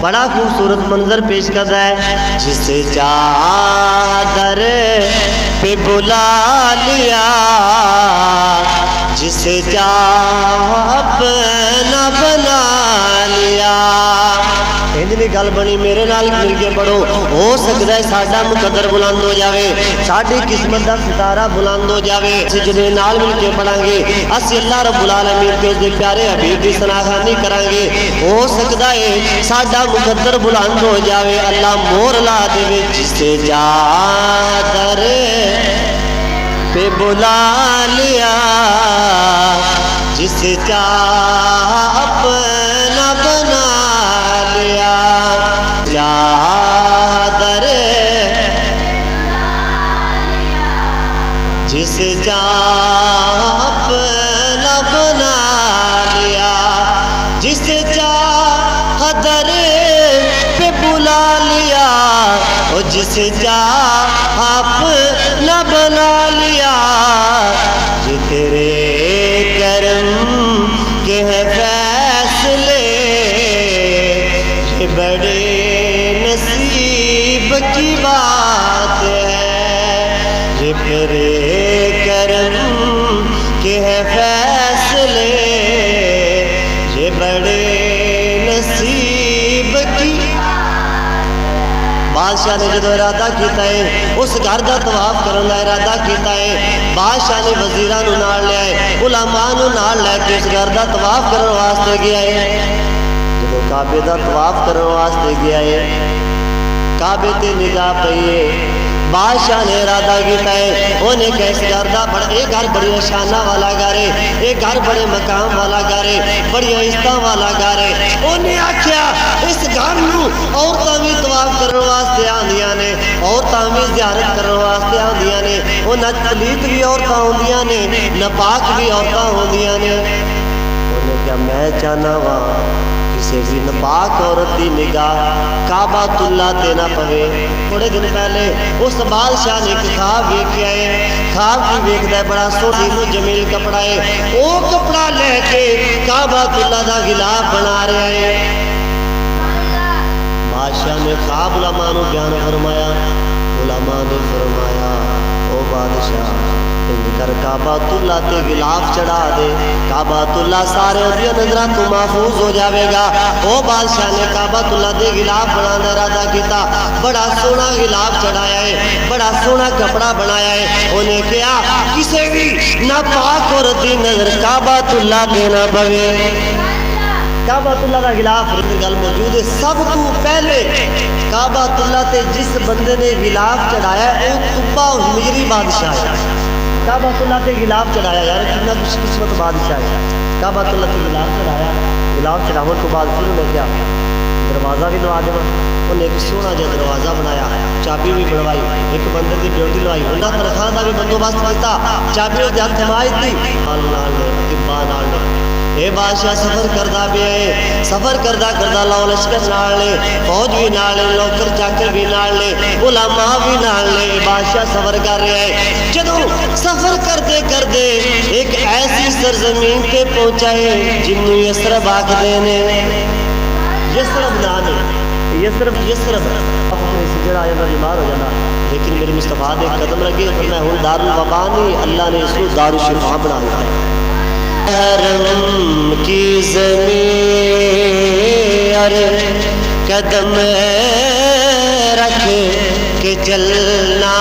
بڑا خوبصورت منظر پیش کرتا ہے، جسے چادر پہ بلا لیا، جسے چاہ اپنا بنا لیا۔ انجنی گل بنی، میرے نال مل کے پڑھو۔ ہو سکتا ہے ساڈا مقدر بلند ہو جاوے، ساڈی قسمت دا ستارہ بلند ہو جاوے، اسی جنے نال مل کے پڑھاں گے، اسی اللہ رب العالمین کے اس دے پیارے حبیب دی ثناخوانی کران گے۔ ہو سکتا ہے ساڈا مقدر بلند ہو جاوے، اللہ مور لا دے، جسے چادر پہ بلا لیا، جسے چاہ اپنا بنا لیا۔ چادر جسے چاہ اپنا بنا لیا، جسے چادر پہ بلا لیا، اور جسے چاہ اپنا بنا لیا۔ یہ تیرے کرم کے ہیں فیصلے، یہ بڑے نصیب کی بات ہے، یہ تیرے کرم کے ہیں فیصلے، یہ بڑے نصیب کی۔ بادشاہ نے جدو ارادہ کیتا ہے اس گھر دا طواف کرن دا ارادہ کیتا ہے، بادشاہ نے وزیراں نوں نال لے آئے، علماء نوں نال لے کے اس گھر دا طواف کرن واسطے گیا ہے۔ جدو کعبے دا طواف کرن واسطے گیا ہے، کعبے تے نگاہ پئی ہے، بادشاہ نے ارادہ کیتا ہے، انہیں کہ اس گھر دا ایک گھر بڑی نشانہ والا گھر ہے، ایک گھر بڑے مقام والا گھر ہے، بڑی عزتاں والا گھر ہے۔ انہیں آکھیا اس گھر نوں عورتاں بھی طواف کرن واسطے آندیاں نے، عورتاں بھی زیارت کرن واسطے آندیاں نے، انہاں پلیت بھی عورتاں ہوندیاں نے، ناپاک بھی عورتاں ہوندیاں نے۔ انہیں کہا میں چاہنا وا کسی بھی ناپاک عورت دی نگاہ کعبۃ اللہ تے نہ پوے۔ تھوڑے دن پہلے اس بادشاہ نے ایک خواب ویکھیا ہے، خواب کی ویکھدا ہے بڑا سوہنا جمیل کپڑا ہے، وہ کپڑا لے کے کعبۃ اللہ دا غلاف بنا رہا ہے۔ بادشاہ نے خواب علماء نوں بیان فرمایا، علماء نے فرمایا او بادشاہ کر کعبۃ اللہ تے غلاف چڑھا دے، کعبۃ اللہ سارے اودیاں نظراں تو محفوظ ہو جاوے گا۔ او بادشاہ نے کعبۃ اللہ دے غلاف بنانے دا ارادہ کیتا، بڑا سونا غلاف چڑھایا ہے، بڑا سونا کپڑا بنایا ہے۔ انہیں کہا کسے بھی ناپاک عورت دی نظر کعبۃ اللہ تے نہ پوے۔ کعبۃ اللہ دا غلاف گل موجود ہے، سب تو پہلے کعبۃ اللہ تے جس بندے نے غلاف چڑھایا ہے وہ قبہ حمیری بادشاہ ہے۔ کعبۃ اللہ تے غلاف چڑھایا، یار کتنا خوش قسمت بادشاہ ہے۔ کعبۃ اللہ تے غلاف چڑھایا، غلاف چڑھاون تو بعد پھر انہیں کیا دروازہ بھی لوا دیوا، انہیں ایک سونا جہا دروازہ بنایا، چابی بھی بنوائی، ایک بندے کی ڈیوٹی لوائی، انہیں تنخواہ کا بھی بندوبست کیتا، چابی اس ہاتھ تھمائی تھی، اے بادشاہ سفر کردہ بھی ہے، سفر کردہ لاؤ لشکر نال لے، فوج بھی نال لے، نوکر چاکر بھی نال لے، علماء بھی نال لے، بادشاہ سفر کر رہا ہے۔ جدوں سفر کرتے کرتے ایک ایسی سرزمین تے پہنچا ہے جنوں یثرب آکھدے نے، یثرب نام ہے، یثرب جڑا آیا نا بیمار ہو جانا، لیکن میرے مصطفیٰ دے قدم لگے پھر میں ہوں دار الوبا نہیں، اللہ نے اس کو دار الشفا بنا دیا۔ حرم کی زمین اور قدم رکھ کے چلنا،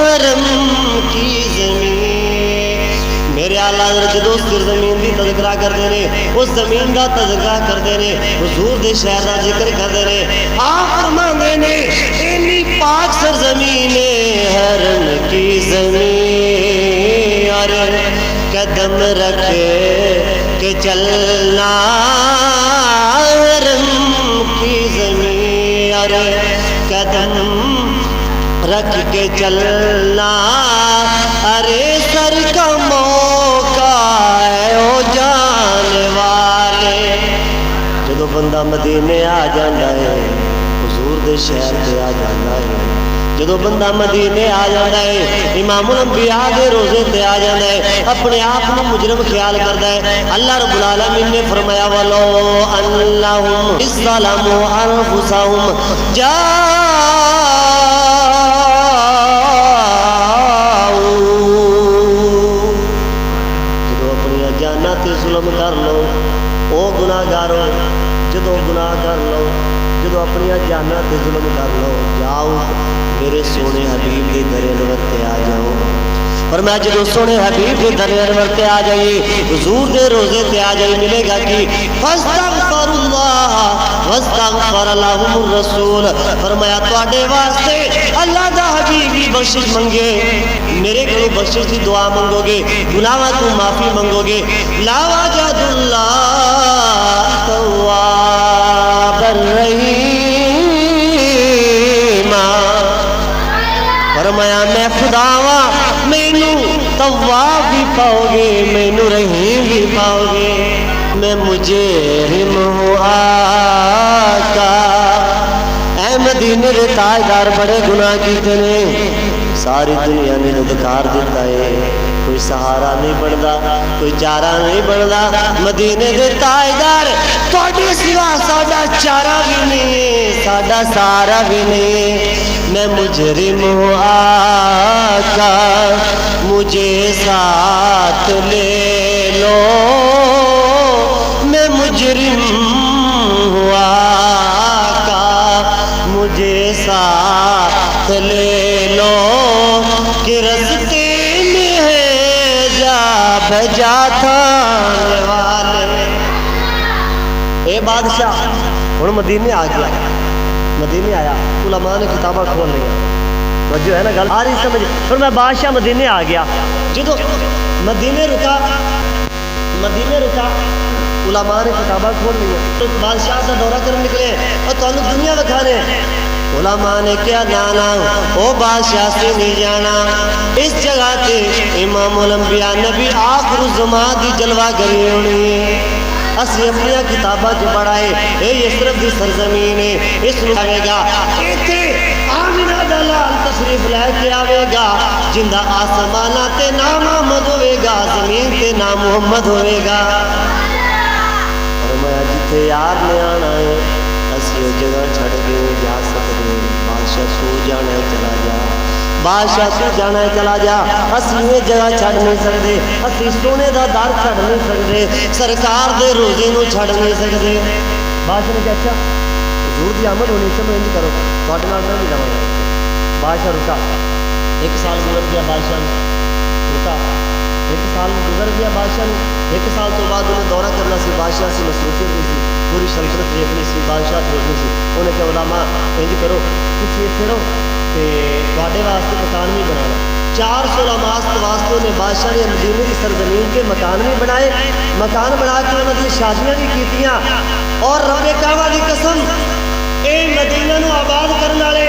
حرم کی زمین میرے اعلیٰ حضرت جدو اس زمین دی تذکرہ کرتے ہیں، اس زمین دا تذکرہ کرتے ہیں، حضور دے شہر دا ذکر کرتے ہیں، آپ فرماندے نے اتنی پاک سرزمین ہے حرم کی زمین اور قدم رکھ کے چلنا، حرم کی زمین اور قدم رکھ کے چلنا، ارے سر کا موقع ہے او جانے والے۔ جدو بندہ مدینے آ جانا ہے، حضور دے شہر پہ آ جانا ہے، جدو بندہ مدینے آ جاتا ہے امام الانبیاء دے روزے تے آ جاتا ہے اپنے آپ کو مجرم خیال کرتا ہے اللہ رب العالمین نے فرمایا ولو انہم ظلموا انفسہم جدو اپنی جاناں تے ظلم کر لو او گناہگارو جدو گناہ کر لو جدو اپنی جاناں تے ظلم کر لو جاؤ میرے سونے حبیب کے در انور تے آ جاؤ فرمایا جدو سونے حبیب کے در انور تے آ جائیے حضور دے روزے تے آ جائیے ملے گا کہ فاستغفر اللہ واستغفر لهم الرسول فرمایا تواڈے واسطے اللہ دا حبیب بھی بخشش منگے میرے کولوں بخشش دی دعا منگو گے گناہاں تو معافی منگو گے لا وجد اللہ تواب الرحیم فرمایا میں خدا ہاں مینو تواب بھی پاؤ گے مینو رحیم بھی پاؤ گے میں مجرم ہوں آقا اے مدینے دے تاجدار بڑے گناہ کیتے نے ساری دنیا نے دھکار دیتا ہے کوئی سہارا نہیں بنتا کوئی چارہ نہیں بنتا مدینے دے تاجدار تواڈے سوا ساڈا چارہ بھی نہیں ہے ساڈا سہارا بھی نہیں ہے میں مجرم ہوں آقا مجھے ساتھ لے لو میں مجرم ہوں آقا مجھے ساتھ لے لو کہ رستے میں ہے جا بجا تھانے والے اے بادشاہ ہن مدینے آ گیا مدینے آیا علماء نے کتاباں کھول لیا جو ہے نا گل آ رہی سمجھ پھر میں بادشاہ مدینے آ گیا جدو مدینے رکا علماء نے کتاباں کھول لی تو بادشاہ کا دورہ کرنے نکلے اور تو دنیا دکھانے علماء نے کیا نانا او بادشاہ سے نہیں جانا اس جگہ تے امام الانبیاء نبی آخر الزمان دی جلوہ گری ہونی ہے اسی اپنی کتاباں جو پڑھائے اے یسرف دی سرزمین ہے اس نو آوے گا ایتھے آمینہ دلال تشریف لے کے آوے گا جندہ آسمانہ تے نام محمد ہوئے گا زمین تے نام محمد ہوئے گا فرمایا جتھے یار نے آنا ہے اسی وہ جگہ چھڑ کے نہیں جا سکتے بادشاہ سو جانا ہے چلا جا بادشاہ تو جانا ہے چلا جا اسی یہ جگہ چھڑ نہیں سکتے اسی سونے دا دار چھڑ نہیں سکتے سرکار دے روزے نو چھڑ نہیں سکتے بادشاہ نے کہا اچھا حضور دی آمد ہونی سے میں انج کرو تواڈے نال میں بھی جاواں گا بادشاہ رکا ایک سال گزر گیا بادشاہ رکا ایک سال گزر گیا بادشاہ ایک سال تو بعد انہیں دورہ کرنا سی بادشاہ سی مصروفیت نہیں سی پوری سلطنت دیکھنی سی بادشاہ دیکھنی سی انہیں کہا علماء انج کرو کچھ اتنے رہو تے تواڈے واسطے مکان بھی بنانا 400 علماء واسطے انہیں بادشاہ نے مدینے کی سرزمین کے مکان بھی بنائے مکان بنا کے انہوں نے شادیاں بھی کیتیاں اور رب کعبہ دی قسم اے مدینہ نو آباد کرنے والے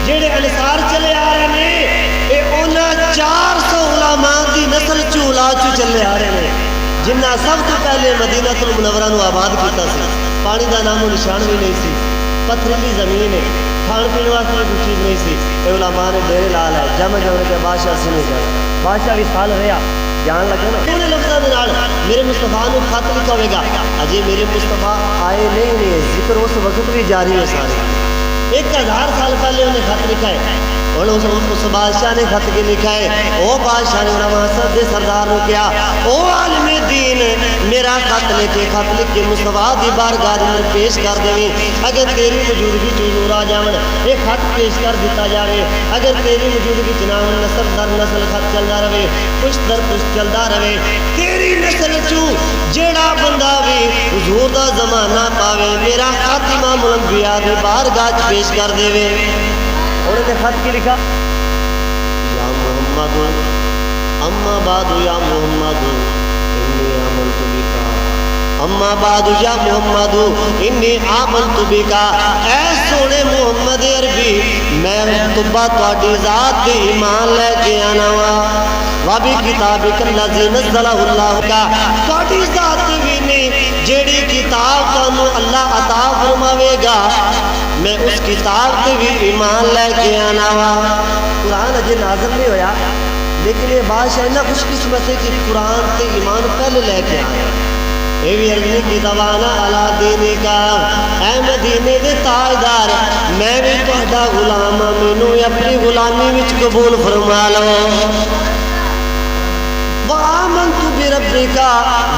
جڑے انصار چلے آ رہے ہیں اے انہاں 400 علماء دی نسل چولا چ چلے آ رہے ہیں جنہ سب تو پہلے مدینہ المنورہ نو آباد کیتا سی پانی دا نام و نشان بھی نہیں سی پتھریلی زمین ہے کھان پینے واسطے کوئی چیز نہیں سی اے علماء نے ڈیرے لا لائے جمع جمع کے بادشاہ سے نہیں جانا بادشاہ بھی سال رہا جان لگا نا انہیں لفظوں کے نال میرے مصطفیٰ نو خط لکھا ہوئے گا اجے میرے مصطفیٰ آئے نہیں ذکر اس وقت بھی جاری ہے سارے 1000 سال پہلے انہیں خط لکھا ہے اور اس بادشاہ نے خط کے لکھا ہے او بادشاہ نے علماء دے سردار نے کیا او عالم دین میرا خط لکھ کے مصطفیٰ دی بارگاہ میں پیش کر دیں اگر تیری موجودگی چ حضور آ جاون یہ خط پیش کر دیتا جائے اگر تیری موجودگی جناب نسل در نسل خط چلتا رہے پشت در پشت چلتا رہے تیری نسل چوں جیڑا بندہ بھی حضور دا زمانہ پاوے میرا خط امام الانبیاء دی بارگاہ پیش کر دے اور نے خط کی لکھا یا محمد اما بعد یا محمد انی آمنت بک اما بعد یا محمد انی آمنت بک اے سونے محمد عربی میں تبا تواڈی ذات تے ایمان لے کے آنا وا وابی کتابک الذی نزلہ اللہ کا تواڈی ذات بھی نہیں جیڑی کتاب تانوں اللہ عطا فرماوے گا میں اس کتاب تے بھی ایمان لے کے آنا وا قرآن اجے نازل نہیں ہویا لیکن یہ بادشاہ اتنا خوش قسمت ہے کہ قرآن تے ایمان پہلے لے کے آیا اے بھی عرض کی دوانا علا دینے کا اے مدینے دے تاجدار میں بھی تہاڈا غلام ہاں مینوں اپنی غلامی وچ قبول فرما لو وآمنت بربک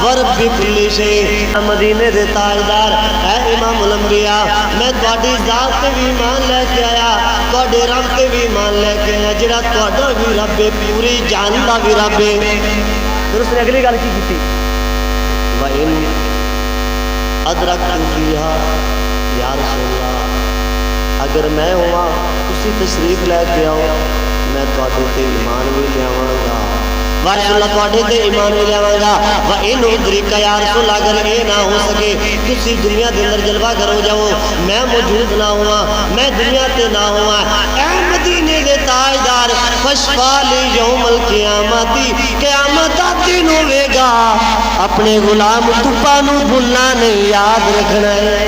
ورب کل شیء مدینے دے تاجدار اے امام الانبیاء میں تہاڈی ذات تے بھی ایمان لے کے آیا تہاڈے رب تے بھی ایمان لے کے آیا جڑا تہاڈا بھی رب ہے پوری جان دا بھی رب ہے پھر اس نے اگلی گل کی کیتی وَإِنْ أَدْرَكْتُ فِيهَا یا رسول اللہ اگر میں ہوا اسی تشریف لے کے آؤ میں تہاڈے تے ایمان بھی لیاواں گا رسول اللہ تہاڈے تے ایمان بھی لیاواں گا وَإِنْ أُدْرِكَ یا رسول اللہ اگر یہ نہ ہو سکے تسی دنیا دے اندر جلوہ کرو جاؤ میں موجود نہ ہوا میں دنیا تے نہ ہوا اے مدینے دے تاجدار فشفا لی یوم القیامت قیامت دا دن ہوے گا اپنے غلام تپا نو بھولنا نہیں یاد رکھنا ہے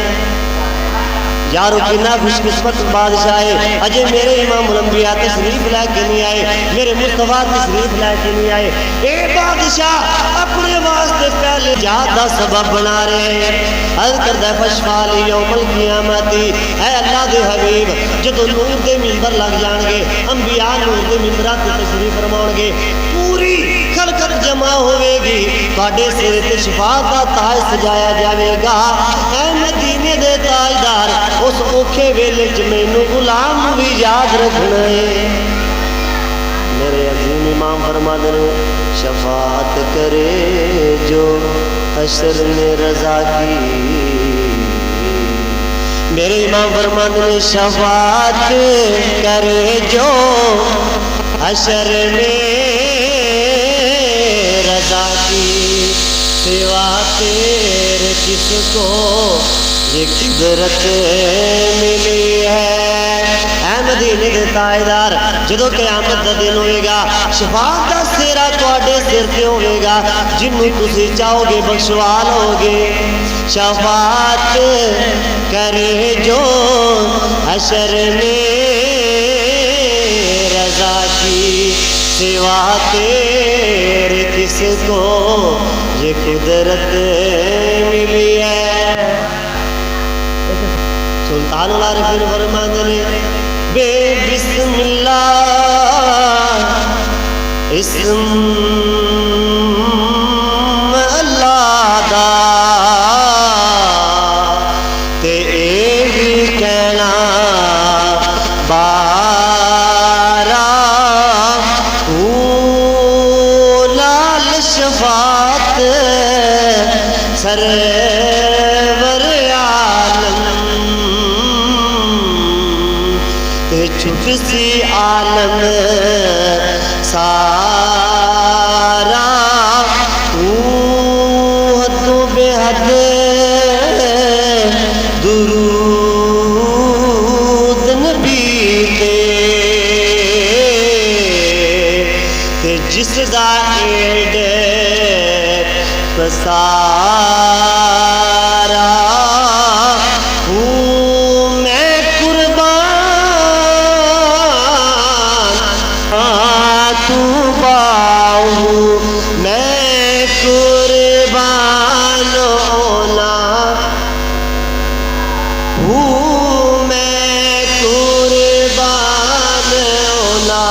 یارو کنا خوش قسمت بادشاہ ہے اجے میرے امام الانبیاء تشریف لے کے نہیں آئے میرے مصطفیٰ تشریف لے کے نہیں آئے اے بادشاہ اپنے واسطے پہلے جہاد دا سبب بنا رہے ہیں عرض کردہ ہے فشفا لی یوم القیامت اے اللہ دے حبیب جدو نور دے منبر لگ جان گے انبیاء نور دے منبرات تشریف فرماؤں گے پوری خلقت جمع ہوئے گی تہاڈے سر تے شفاعت دا تاج سجایا جاوے گا اے مدینے دے تاجدار اس اوکھے ویلے چ مینوں غلام بھی یاد رکھنا ہے میرے عظیم امام فرماتے ہیں شفاعت کرے جو حشر میں رضا کی میرے امام فرماتے ہیں شفاعت کرے جو حشر میں رضا کی سوا تیرے کس کو یہ قدرت ملی ہے اے مدینے دے تاجدار جدو قیامت دا دن ہوئے گا شفاعت دا سیرا تواڈے سر تے ہوئے گا جنوں تسی چاہو گے بخشوا لو گے شفاعت کرے جو حشر میں رضا کی سوا تیرے کس کو یہ قدرت ملی ہے سلطان العارفین فرماتے ہیں بے بسم اللہ اسم اللہ دا تے اے بھی کہنا بارا لال شفاعت سرور عالم چھپ سی عالم سارا حد بے حد درود نبی تے جس دا ایڈ پسارا میں قربان ہونا ہوں میں قربان ہونا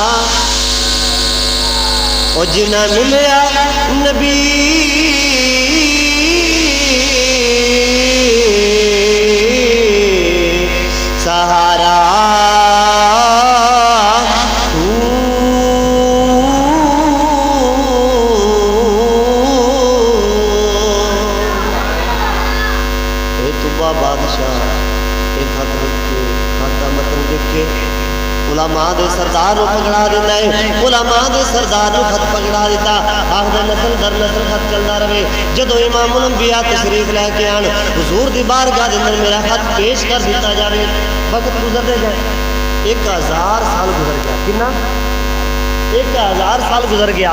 او جنہ ملیا نبی سہارا علماء دے سردار نو پکڑا دیتا ہے علماء دے سردار نو خط پکڑا دیتا آخر نسل در نسل خط چلتا رہے جدو امام الانبیاء تشریف لے کے آن حضور دی بارگاہ دے اندر میرا خط پیش کر دیتا جاوے وقت گزرتے جائے 1000 سال گزر گیا کنا 1000 سال گزر گیا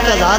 1000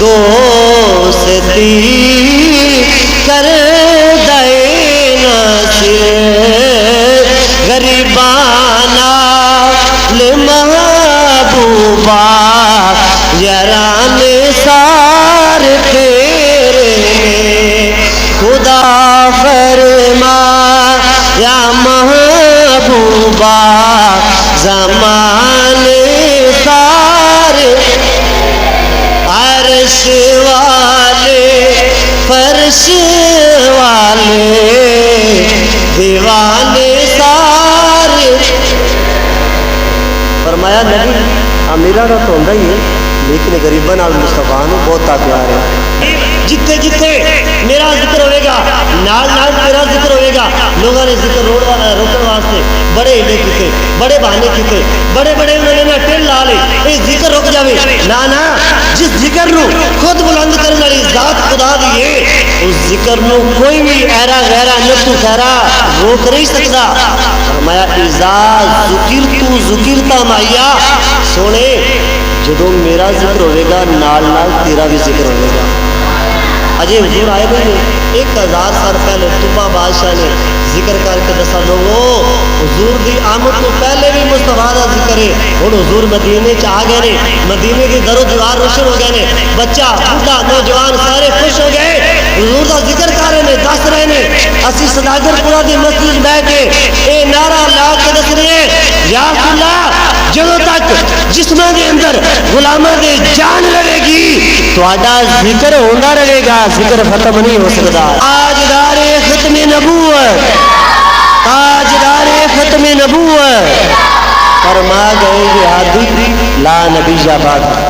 دوستی کر دے نصیر غریبانہ محبوبہ یاران سار تیرے خدا فرما یا محبوبہ زمان سارے عرش والے فرش والے دیوانے سارے فرمایا نبی امیرہ کا تو ہوندہ ہی ہے لیکن غریباں نال مصطفیٰ نو بہت پیار ہے جتھے جتھے میرا ذکر ہوئے گا نال نال تیرا ذکر ہوئے گا لوگوں نے ذکر روکن واسطے بڑے ہلے کیتے بڑے بہانے کیتے بڑے بڑے انہوں نے ٹل لا لے یہ ذکر رک جاوے نا جس ذکر نو خود بلند کرنے والی ذات خدا دی ہے اس ذکر نو کوئی بھی ایرا غیرا نتو خیرا روک نہیں سکتا فرمایا اذا ذکرتا معیا سونے جدو میرا ذکر ہوئے گا نال نال تیرا بھی ذکر ہوئے گا اجے حضور آئے بھائی 1000 سال پہلے طبا بادشاہ نے ذکر کر کے دسا لوگوں حضور دی آمد تو پہلے بھی مصطفیٰ دا ذکر ہے ہن حضور مدینے چ آ گئے نے مدینے کی در و دیوار روشن ہو گئے نے بچہ بوڑھا نوجوان سارے خوش ہو گئے حضور دا ذکر کر رہے نے دس رہے نے اسی صداگر پورا دی مسجد بیٹھ کے اے نعرہ لا کے دس رہے ہیں یا اللہ جدوں تک جسماں دے اندر غلاماں دے جان رہے گی تہاڈا ذکر ہوندا رہے گا ذکر ختم نہیں ہو سکتا تاجدار ختم نبوت تاجدار ختم نبوت فرما گئے یہ ہادی لا نبی بعد